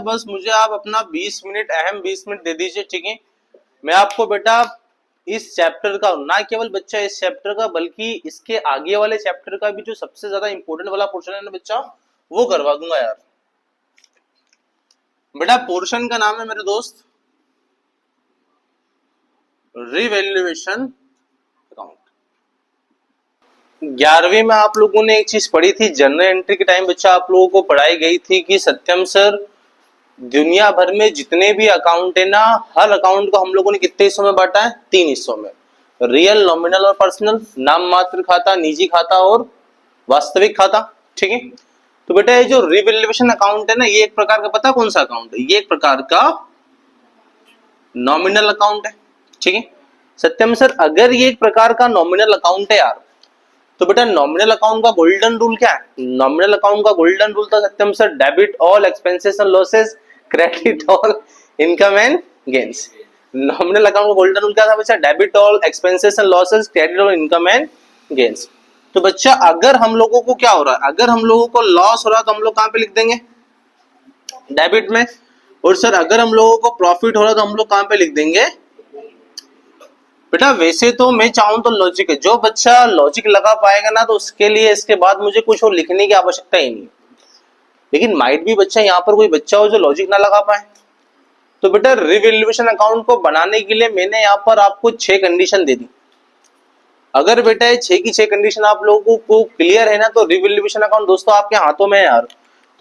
बस मुझे आप अपना 20 मिनट अहम 20 मिनट दे दीजिए, ठीक है। मैं आपको बेटा इस चैप्टर का, ना केवल बच्चा इस चैप्टर का बल्कि इसके आगे वाले चैप्टर का भी जो सबसे ज्यादा इंपॉर्टेंट वाला पोर्शन है ना बच्चा, वो करवा दूंगा यार। बेटा पोर्शन का नाम है मेरे दोस्त रिवैल्यूएशन अकाउंट। 11वीं में आप लोगों ने एक चीज पढ़ी थी, जनरल एंट्री के टाइम बच्चा आप लोगों को पढ़ाई गई थी कि सत्यम सर दुनिया भर में जितने भी अकाउंट है ना, हर अकाउंट को हम लोगों ने कितने हिस्सों में बांटा है? 3 हिस्सों में, रियल, नॉमिनल और पर्सनल, नाम मात्र खाता, निजी खाता और वास्तविक खाता, ठीक है। तो बेटा ये जो रिवैल्यूएशन अकाउंट है ना, ये एक प्रकार का, पता कौन सा अकाउंट है? ये एक प्रकार का नॉमिनल अकाउंट है, ठीक है। सत्यम सर अगर ये एक प्रकार का नॉमिनल अकाउंट है यार, तो बेटा नॉमिनल अकाउंट का गोल्डन रूल क्या है? नॉमिनल अकाउंट का गोल्डन रूल था Satyam sir, debit all expenses and losses, credit all income and gains. Nominal account का गोल्डन रूल क्या था बच्चा? Debit all expenses and losses, credit all income and gains. तो बच्चा अगर हम लोगों को क्या हो रहा है, अगर हम लोगों को लॉस हो रहा है तो हम लोग कहां पे लिख देंगे? डेबिट में। और सर अगर हम लोगों को प्रॉफिट हो रहा है तो हम लोग कहां पे लिख देंगे? बेटा वैसे तो मैं चाहूं तो लॉजिक है, जो बच्चा लॉजिक लगा पाएगा ना तो उसके लिए इसके बाद मुझे कुछ और लिखने की आवश्यकता ही नहीं। लेकिन माइट भी बच्चा यहाँ पर कोई बच्चा हो जो लॉजिक ना लगा पाए, तो बेटा रिवैल्यूएशन अकाउंट को बनाने के लिए मैंने यहाँ पर आपको 6 कंडीशन दे दी। अगर बेटा ये 6 की 6 कंडीशन आप लोगों को क्लियर है ना, तो रिवैल्यूएशन अकाउंट दोस्तों आपके हाथों में है यार।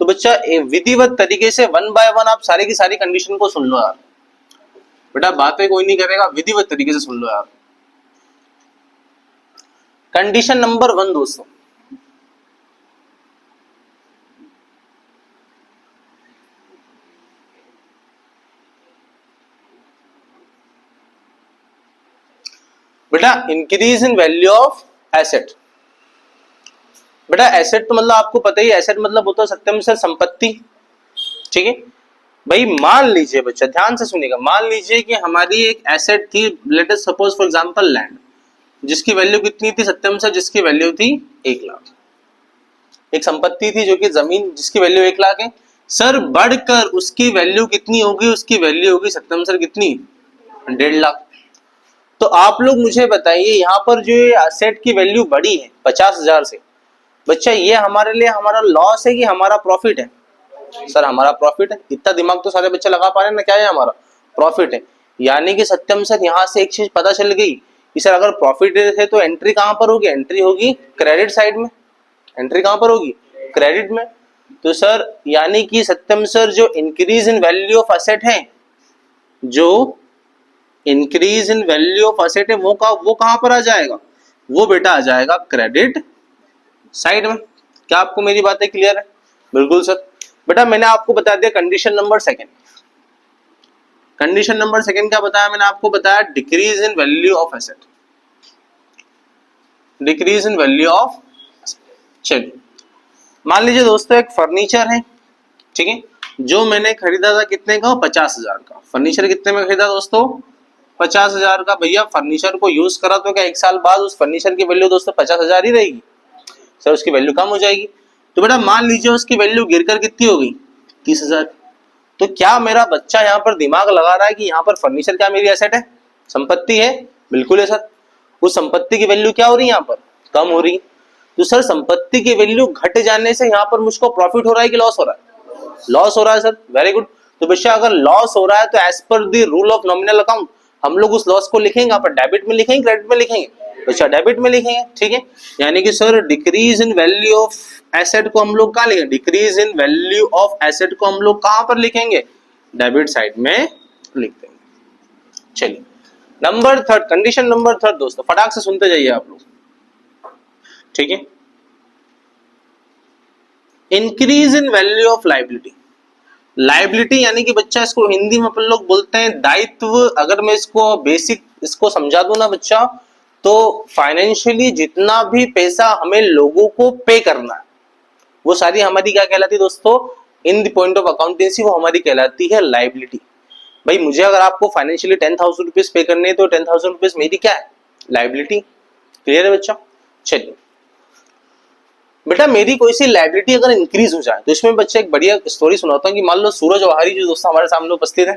तो बच्चा विधिवत तरीके से 1 बाय 1 आप सारी की सारी कंडीशन को सुन लो यार। बेटा बातें कोई नहीं करेगा, विधिवत तरीके से सुन लो यार। कंडीशन नंबर 1 दोस्तों, बेटा increase in value of asset. बेटा एसेट तो मतलब आपको पता ही, एसेट मतलब होता है सत्यम से संपत्ति, ठीक है भाई। मान लीजिए बच्चा ध्यान से सुनिएगा, मान लीजिए कि हमारी एक एसेट थी, let us suppose for example land, जिसकी वैल्यू कितनी थी सत्यम से? जिसकी वैल्यू थी 1 लाख। एक संपत्ति थी जो कि जमीन, जिसकी वैल्यू 1 लाख है। सर बढ़कर उसकी वैल्यू कितनी होगी? उसकी वैल्यू होगी सत्यम सर कितनी? 1.5 लाख। तो आप लोग मुझे बताइए यहाँ पर जो एसेट की वैल्यू बढ़ी है 50,000 से, बच्चा ये हमारे लिए हमारा लॉस है कि हमारा प्रॉफिट है? सर हमारा प्रॉफिट है। इतना दिमाग तो सारे बच्चे लगा पा रहे हैं ना, क्या है हमारा प्रॉफिट है। यानी कि सत्यम सर यहाँ से एक चीज पता चल गई कि सर अगर प्रॉफिट है तो एंट्री कहां पर होगी? एंट्री होगी क्रेडिट साइड में। एंट्री कहां पर होगी? क्रेडिट में। तो सर यानी कि सत्यम सर जो increase in value of asset है, जो increase in value of asset है वो कहां पर आ जाएगा? वो बेटा आ जाएगा क्रेडिट साइड में। क्या आपको मेरी बातें क्लियर है? बिल्कुल सर। बेटा मैंने आपको बता दिया कंडीशन नंबर 2। कंडीशन नंबर 2 क्या बताया मैंने आपको? बताया decrease in value of asset. Decrease in value of, चलिए मान लीजिए दोस्तों एक फर्नीचर है, ठीक है, जो मैंने खरीदा था कितने का? 50,000 का। फर्नीचर कितने में खरीदा दोस्तों? 50,000 का। भैया फर्नीचर को यूज करा तो क्या 1 साल बाद उस फर्नीचर की वैल्यू दोस्तों 50,000 ही रहेगी? सर उसकी वैल्यू कम हो जाएगी। तो बेटा मान लीजिए उसकी वैल्यू गिरकर कितनी हो गई? 30,000। तो क्या मेरा बच्चा यहाँ पर दिमाग लगा रहा है कि यहाँ पर फर्नीचर क्या मेरी एसेट है, संपत्ति है? बिल्कुल है सर। उस संपत्ति की वैल्यू क्या हो रही है यहाँ पर? कम हो रही है। तो सर संपत्ति की वैल्यू घट जाने से यहाँ पर मुझको प्रॉफिट हो रहा है कि लॉस हो रहा है? लॉस हो रहा है सर। Very good. तो बच्चा अगर लॉस हो रहा है तो as per the rule of nominal account हम लोग उस लॉस को लिखेंगे यहाँ पर डेबिट में लिखेंगे, क्रेडिट में लिखेंगे? अच्छा डेबिट में लिखेंगे, ठीक है। यानी कि sir decrease in value of asset को हम लोग कहाँ लिखेंगे? Decrease in value of asset को हम लोग कहां पर लिखेंगे? डेबिट साइड में लिख देंगे। चलिए नंबर 3, कंडीशन नंबर 3 दोस्तों, फटाक से सुनते जाइए आप लोग, ठीक है। Increase in value of liability. Liability यानी कि बच्चा इसको हिंदी में अपन लोग बोलते हैं दायित्व। अगर मैं इसको बेसिक इसको समझा दूं ना बच्चा, तो फाइनेंशियली जितना भी पैसा हमें लोगों को पे करना है वो सारी हमारी क्या कहलाती है दोस्तों? In the point of accountancy वो हमारी कहलाती है लाइबिलिटी। भाई मुझे अगर आपको फाइनेंशियली 10,000 रुपीज पे करने हैं तो 10,000 रुपीज मेरी क्या है? लाइबिलिटी। क्लियर है बच्चा? चलिए बेटा मेरी कोई सी लाइबिलिटी अगर इंक्रीज हो जाए तो इसमें बच्चे एक बढ़िया स्टोरी सुनाता हूँ कि मान लो सूरज जवाहरी जो दोस्तों हमारे सामने उपस्थित है,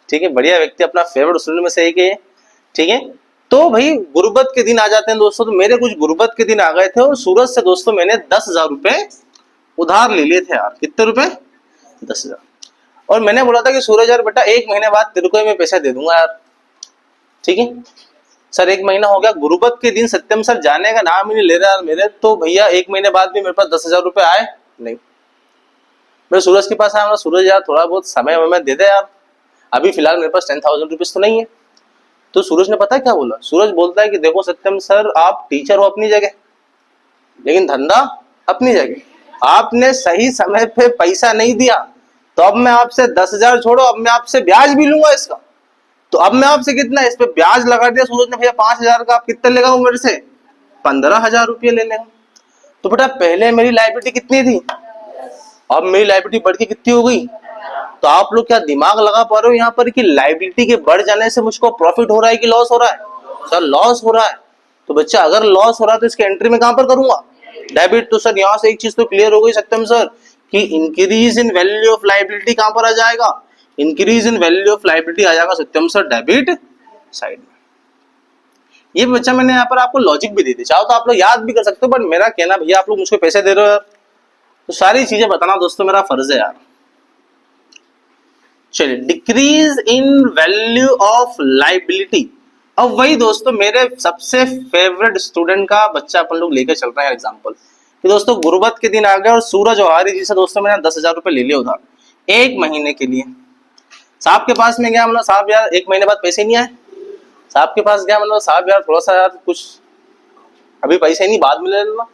ठीक है, बढ़िया व्यक्ति, अपना फेवरेट स्टूडेंट में से एक है, ठीक है। तो भाई गुर्बत के दिन आ जाते हैं दोस्तों, तो मेरे कुछ गुर्बत के दिन आ गए थे और सूरज से दोस्तों मैंने 10,000 रुपए उधार ले लिए थे यार। कितने रुपए? 10,000। और मैंने बोला था कि सूरज यार बेटा 1 महीने बाद तेरे को मैं पैसे दे दूंगा यार, ठीक है। सर 1 महीना हो गया, गुरुबत के दिन सत्यम सर जाने का नाम ही नहीं ले रहा यार मेरे, तो भैया 1 महीने बाद भी मेरे पास 10,000 रुपए आए नहीं। मैं सूरज के पास आया, सूरज यार थोड़ा बहुत समय में दे दे यार, अभी फिलहाल मेरे पास 10,000 रुपीज तो नहीं है। तो सूरज ने पता है क्या बोला? सूरज बोलता है कि देखो सत्यम सर आप टीचर हो अपनी जगह, लेकिन धंधा अपनी जगह, आपने सही समय पे पैसा नहीं दिया, तो अब मैं आपसे 10,000 छोड़ो, अब मैं आपसे ब्याज भी लूंगा इसका। तो अब मैं आपसे कितना इस पे ब्याज लगा दिया सूरज ने, भैया 5,000 का, आप कितना लेगा वो मेरे से? 15,000 रुपये ले लेगा। तो बेटा पहले मेरी लाइबिलिटी कितनी थी, अब मेरी लाइबिलिटी बढ़ के कितनी हो गई? तो आप लोग क्या दिमाग लगा पा रहे हो यहाँ पर कि लाइबिलिटी के बढ़ जाने से मुझको प्रॉफिट हो रहा है कि लॉस हो रहा है? सर लॉस हो रहा है। तो बच्चा अगर लॉस हो रहा है तो इसकी एंट्री में कहां पर करूंगा? डेबिट। तो सर यहाँ से एक चीज तो क्लियर हो गई सत्यम सर कि increase in value of liability कहां पर आ जाएगा? Increase in value of liability आ जाएगा सत्यम सर डेबिट साइड में। ये बच्चा मैंने यहाँ पर आपको लॉजिक भी दे दी, चाहो तो आप लोग याद भी कर सकते हो, बट मेरा कहना भैया आप लोग मुझको पैसे दे रहे हो यार, तो सारी चीजें बताना दोस्तों मेरा फर्ज है यार। चलिए, decrease in value of liability. अब वही दोस्तों मेरे सबसे फेवरेट स्टूडेंट का बच्चा अपन लोग लेकर चल रहे हैं एग्जांपल कि दोस्तों गुरुबत के दिन आ गए और सूरज जवाहरी जी से दोस्तों मैंने 10,000 रुपए ले लिए उधार 1 महीने के लिए। साहब के पास में गया, मतलब साहब यार 1 महीने बाद पैसे नहीं आए। साहब के पास गया, मतलब साहब यार थोड़ा सा यार कुछ अभी पैसे नहीं, बाद में ले लेना।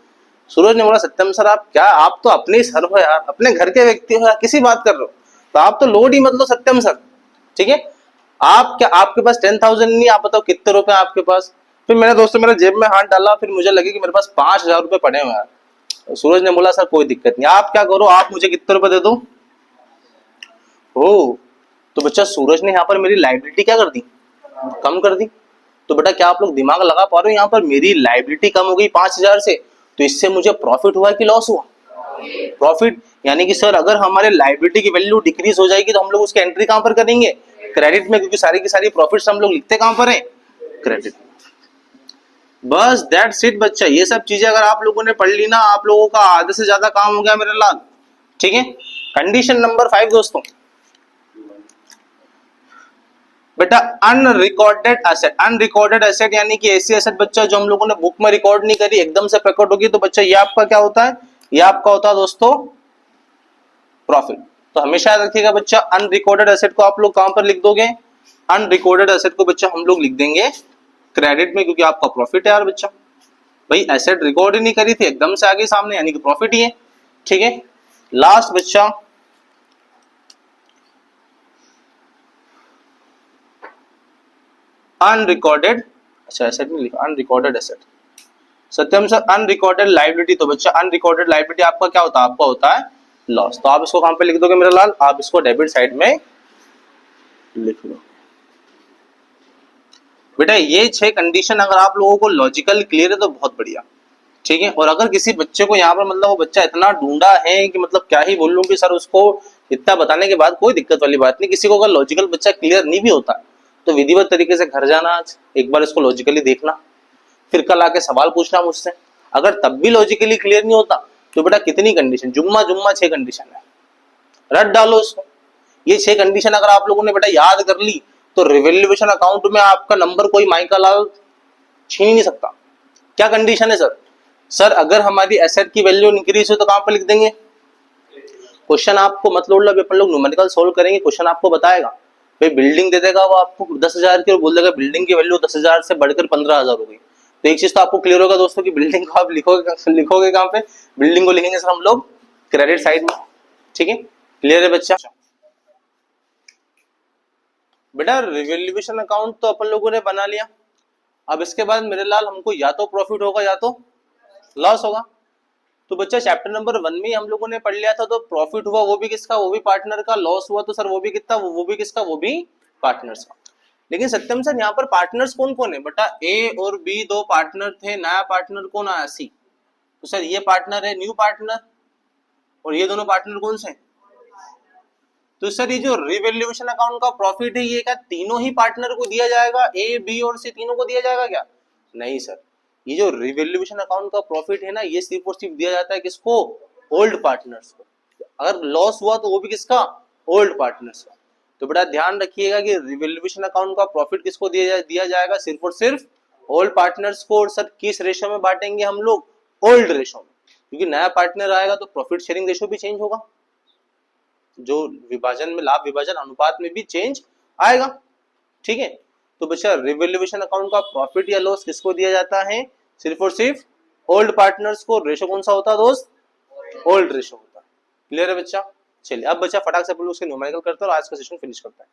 सूरज ने बोला सत्यम सर आप क्या, आप तो अपने ही सर हो यार, अपने घर के व्यक्ति हो यार, किसी बात कर रहे हो, तो आप तो लोड ही मत लो सत्यम सर, ठीक है। आप क्या, आपके पास 10,000 नहीं, आप बताओ कितने रुपए आपके पास? फिर मैंने दोस्तों मेरे जेब में हाथ डाला, फिर मुझे लगे कि मेरे पास 5,000 रुपए पड़े हुए हैं। तो सूरज ने बोला सर कोई दिक्कत नहीं, आप क्या करो, आप मुझे कितने रुपए दे दो। ओ, तो बच्चा सूरज ने यहाँ पर मेरी लाइबिलिटी क्या कर दी? कम कर दी। तो बेटा क्या आप लोग दिमाग लगा पा रहे हो, यहाँ पर मेरी लाइबिलिटी कम हो गई 5,000 से, तो इससे मुझे प्रॉफिट हुआ कि लॉस हुआ? प्रॉफिट। यानी कि सर अगर हमारे लाइबिलिटी की वैल्यू डिक्रीज हो जाएगी तो हम लोग उसकी एंट्री कहां पर करेंगे? क्रेडिट में, क्योंकि सारी की सारी प्रॉफिट्स हम लोग लिखते कहां पर है? क्रेडिट। बस दैट्स इट बच्चा, ये सब चीजें अगर आप लोगों ने पढ़ ली ना, आप लोगों का आधे से ज्यादा काम हो गया मेरे लाल, ठीक है। कंडीशन नंबर 5 दोस्तों, बेटा अनरिकॉर्डेड एसेट। अनरिकॉर्डेड एसेट यानी कि ऐसी एसेट बच्चा जो हम लोगों ने बुक में रिकॉर्ड नहीं करी, एकदम से प्रकट होगी, तो बच्चा ये आपका क्या होता है? ये आपका होता है दोस्तों प्रॉफिट। तो हमेशा याद रखिएगा बच्चा, अनरिकॉर्डेड एसेट को आप लोग कहां पर लिख दोगे? अनरिकॉर्डेड एसेट को बच्चा हम लोग लिख देंगे क्रेडिट में, क्योंकि आपका प्रॉफिट है यार बच्चा। भाई एसेट रिकॉर्ड ही नहीं करी थी, एकदम से आगे सामने, यानी कि प्रॉफिट ही है, ठीक है। लास्ट बच्चा अनरिकॉर्डेड, अच्छा एसेट नहीं लिखा, अनरिकॉर्डेड एसेट। सत्यम सर अनरिकॉर्डेड लाइबिलिटी, तो बच्चा अनरिकॉर्डेड लाइबिलिटी आपका क्या होता है? आपका होता है लॉस। तो आप इसको कहां पे लिख दोगे मेरा लाल? आप इसको डेबिट साइड में लिख लो। बेटा ये 6 कंडीशन अगर आप लोगों को लॉजिकल क्लियर है तो बहुत बढ़िया, ठीक है। और अगर किसी बच्चे को यहाँ पर मतलब वो बच्चा इतना ढूंढा है कि मतलब क्या ही बोल लूं कि सर उसको इतना बताने के बाद कोई दिक्कत वाली बात नहीं, किसी को अगर लॉजिकल बच्चा क्लियर नहीं भी होता तो विधिवत तरीके से घर जाना, आज एक बार इसको लॉजिकली देखना, फिर कल आके सवाल पूछना मुझसे। अगर तब भी लॉजिकली क्लियर नहीं होता तो बेटा कितनी कंडीशन, जुम्मा जुम्मा 6 कंडीशन है, रट डालो इसको। ये 6 कंडीशन अगर आप लोगों ने बेटा याद कर ली तो रिवैल्यूएशन अकाउंट में आपका नंबर कोई माइका लाल छीन ही नहीं सकता। क्या कंडीशन है सर? सर अगर हमारी एसेट की वैल्यू इंक्रीज हो तो कहां पर लिख देंगे? क्वेश्चन आपको मतलब अपन लोग न्यूमेरिकल सोल्व करेंगे, क्वेश्चन आपको बताएगा, भाई बिल्डिंग दे देगा वो आपको 10,000 की और बोल देगा बिल्डिंग की वैल्यू 10,000 से बढ़कर 15,000 हो गई। तो एक चीज तो आपको क्लियर होगा दोस्तों कि बिल्डिंग को आप लिखोगे कहां पे? बिल्डिंग को लिखेंगे सर हम लोग क्रेडिट साइड में, ठीक है। क्लियर है बच्चा? बेटा रिवैल्यूएशन अकाउंट तो अपन लोगों ने बना लिया, अब इसके बाद मेरे लाल हमको या तो प्रॉफिट होगा या तो लॉस होगा। तो बच्चा चैप्टर नंबर 1 में हम लोगों ने पढ़ लिया था, तो प्रॉफिट हुआ वो भी किसका? वो भी पार्टनर का। लॉस हुआ तो सर वो भी कितना? वो भी किसका? वो भी पार्टनर्स का। लेकिन सत्यम सर यहाँ पर पार्टनर्स कौन कौन है? बेटा ए और बी 2 पार्टनर थे, नया पार्टनर कौन आया? सी। तो सर ये पार्टनर है न्यू पार्टनर और ये दोनों पार्टनर कौन से हैं? तो सर ये जो रिवैल्यूएशन अकाउंट का प्रॉफिट है ये क्या तीनों ही पार्टनर को दिया जाएगा, ए बी और सी तीनों को दिया जाएगा क्या? नहीं सर, ये जो रिवैल्यूएशन अकाउंट का प्रॉफिट है ना ये सिर्फ और सिर्फ दिया जाता है किसको? ओल्ड पार्टनर्स को। अगर लॉस हुआ तो वो भी किसका? ओल्ड पार्टनर्स का। तो बेटा ध्यान रखिएगा कि रिवैल्यूएशन अकाउंट का प्रॉफिट किसको दिया जाएगा? सिर्फ और सिर्फ ओल्ड पार्टनर्स को। और सर किस रेशो में बांटेंगे हम लोग? ओल्ड रेशो में, क्योंकि नया पार्टनर आएगा तो प्रॉफिट शेयरिंग रेशो भी चेंज होगा, जो विभाजन में लाभ विभाजन अनुपात में भी चेंज आएगा। ठीक है, तो बच्चा रिवैल्यूएशन अकाउंट का प्रॉफिट या लॉस किसको दिया जाता है? सिर्फ और सिर्फ ओल्ड पार्टनर्स को। रेशो कौन सा होता है दोस्त? ओल्ड रेशो होता है। क्लियर है बच्चा? चलिए अब बच्चा फटाक से अपन लोग उसके न्यूमेरिकल करते हैं और आज का सेशन फिनिश करता है।